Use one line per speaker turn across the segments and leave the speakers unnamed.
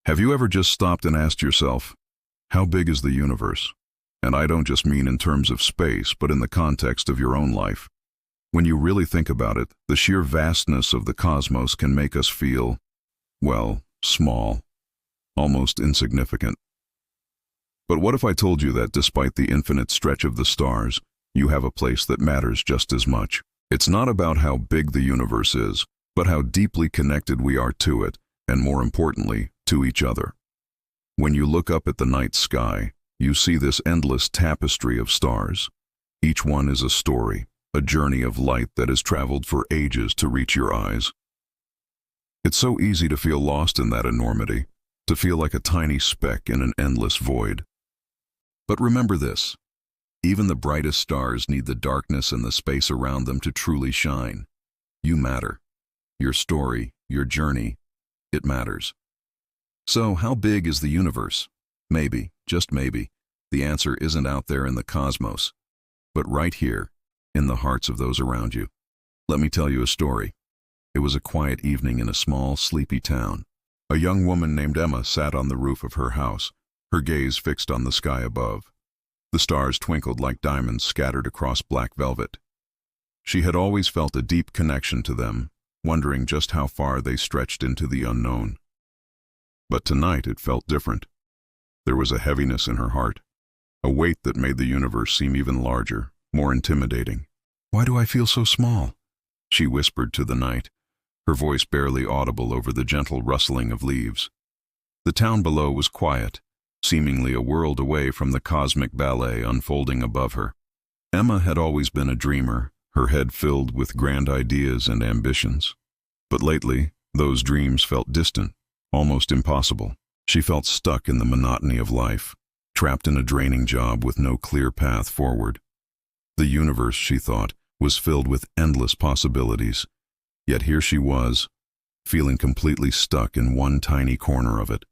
Have you ever just stopped and asked yourself, how big is the universe? And I don't just mean in terms of space, but in the context of your own life. When you really think about it, the sheer vastness of the cosmos can make us feel, well, small, almost insignificant. But what if I told you that despite the infinite stretch of the stars, you have a place that matters just as much? It's not about how big the universe is, but how deeply connected we are to it, and more importantly, to each other. When you look up at the night sky, you see this endless tapestry of stars. Each one is a story, a journey of light that has traveled for ages to reach your eyes. It's so easy to feel lost in that enormity, to feel like a tiny speck in an endless void. But remember this, even the brightest stars need the darkness and the space around them to truly shine. You matter. Your story, your journey, it matters. So how big is the universe? Maybe, just maybe, the answer isn't out there in the cosmos, but right here, in the hearts of those around you. Let me tell you a story. It was a quiet evening in a small, sleepy town. A young woman named Emma sat on the roof of her house, her gaze fixed on the sky above. The stars twinkled like diamonds scattered across black velvet. She had always felt a deep connection to them, wondering just how far they stretched into the unknown. But tonight it felt different. There was a heaviness in her heart, a weight that made the universe seem even larger, more intimidating. "Why do I feel so small?" she whispered to the night, her voice barely audible over the gentle rustling of leaves. The town below was quiet, seemingly a world away from the cosmic ballet unfolding above her. Emma had always been a dreamer, her head filled with grand ideas and ambitions. But lately, those dreams felt distant, almost impossible. She felt stuck in the monotony of life, trapped in a draining job with no clear path forward. The universe, she thought, was filled with endless possibilities, yet here she was, feeling completely stuck in one tiny corner of it.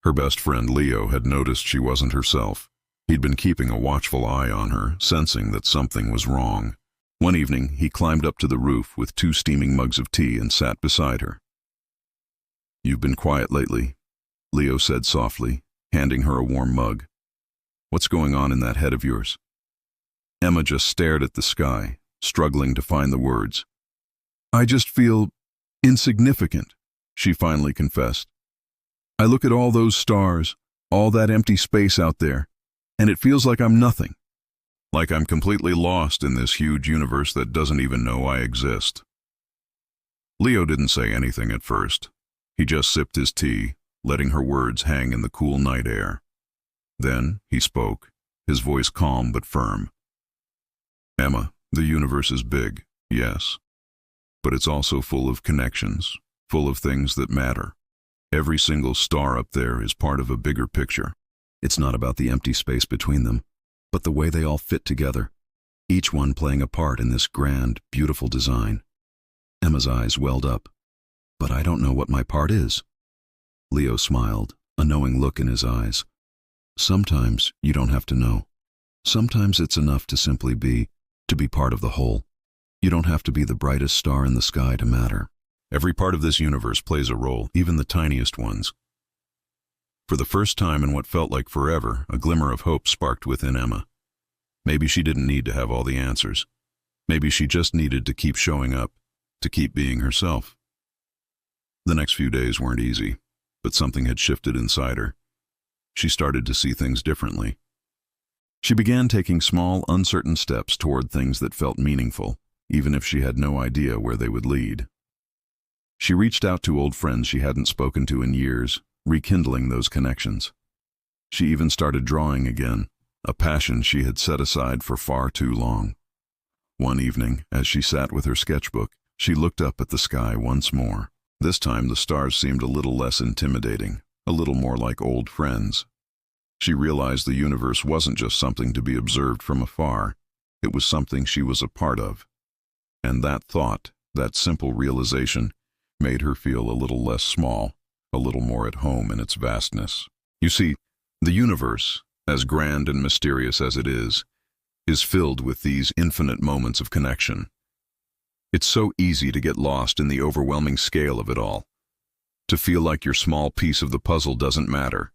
Her best friend Leo had noticed she wasn't herself. He'd been keeping a watchful eye on her, sensing that something was wrong. One evening, he climbed up to the roof with 2 steaming mugs of tea and sat beside her. "You've been quiet lately," Leo said softly, handing her a warm mug. "What's going on in that head of yours?" Emma just stared at the sky, struggling to find the words. "I just feel insignificant," she finally confessed. "I look at all those stars, all that empty space out there, and it feels like I'm nothing. Like I'm completely lost in this huge universe that doesn't even know I exist." Leo didn't say anything at first. He just sipped his tea, letting her words hang in the cool night air. Then he spoke, his voice calm but firm. "Emma, the universe is big, yes, but it's also full of connections, full of things that matter. Every single star up there is part of a bigger picture. It's not about the empty space between them, but the way they all fit together, each one playing a part in this grand, beautiful design." Emma's eyes welled up. "But I don't know what my part is." Leo smiled, a knowing look in his eyes. "Sometimes you don't have to know. Sometimes it's enough to simply be, to be part of the whole. You don't have to be the brightest star in the sky to matter. Every part of this universe plays a role, even the tiniest ones." For the first time in what felt like forever, a glimmer of hope sparked within Emma. Maybe she didn't need to have all the answers. Maybe she just needed to keep showing up, to keep being herself. The next few days weren't easy, but something had shifted inside her. She started to see things differently. She began taking small, uncertain steps toward things that felt meaningful, even if she had no idea where they would lead. She reached out to old friends she hadn't spoken to in years, rekindling those connections. She even started drawing again, a passion she had set aside for far too long. One evening, as she sat with her sketchbook, she looked up at the sky once more. This time the stars seemed a little less intimidating, a little more like old friends. She realized the universe wasn't just something to be observed from afar, it was something she was a part of. And that thought, that simple realization, made her feel a little less small, a little more at home in its vastness. You see, the universe, as grand and mysterious as it is filled with these infinite moments of connection. It's so easy to get lost in the overwhelming scale of it all. to feel like your small piece of the puzzle doesn't matter.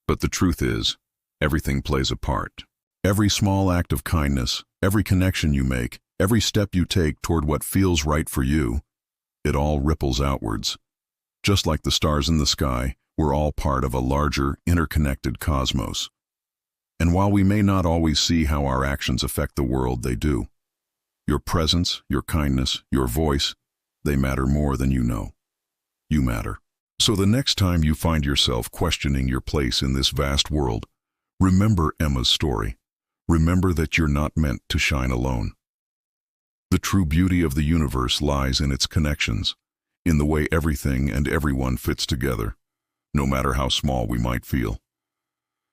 But the truth is, everything plays a part. Every small act of kindness, every connection you make, every step you take toward what feels right for you, it all ripples outwards. Just like the stars in the sky, we're all part of a larger, interconnected cosmos. And while we may not always see how our actions affect the world, they do. Your presence, your kindness, your voice, they matter more than you know. You matter. So the next time you find yourself questioning your place in this vast world, remember Emma's story. Remember that you're not meant to shine alone. The true beauty of the universe lies in its connections, in the way everything and everyone fits together, no matter how small we might feel.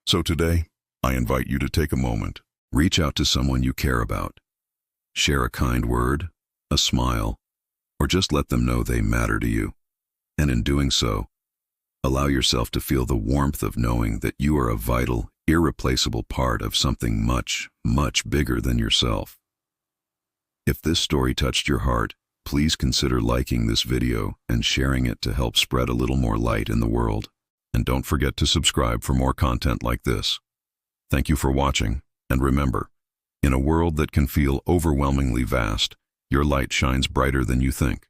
So today, I invite you to take a moment. Reach out to someone you care about. Share a kind word, a smile, or just let them know they matter to you. And in doing so, allow yourself to feel the warmth of knowing that you are a vital, irreplaceable part of something much, much bigger than yourself. If this story touched your heart, please consider liking this video and sharing it to help spread a little more light in the world. And don't forget to subscribe for more content like this. Thank you for watching, and remember, in a world that can feel overwhelmingly vast, your light shines brighter than you think.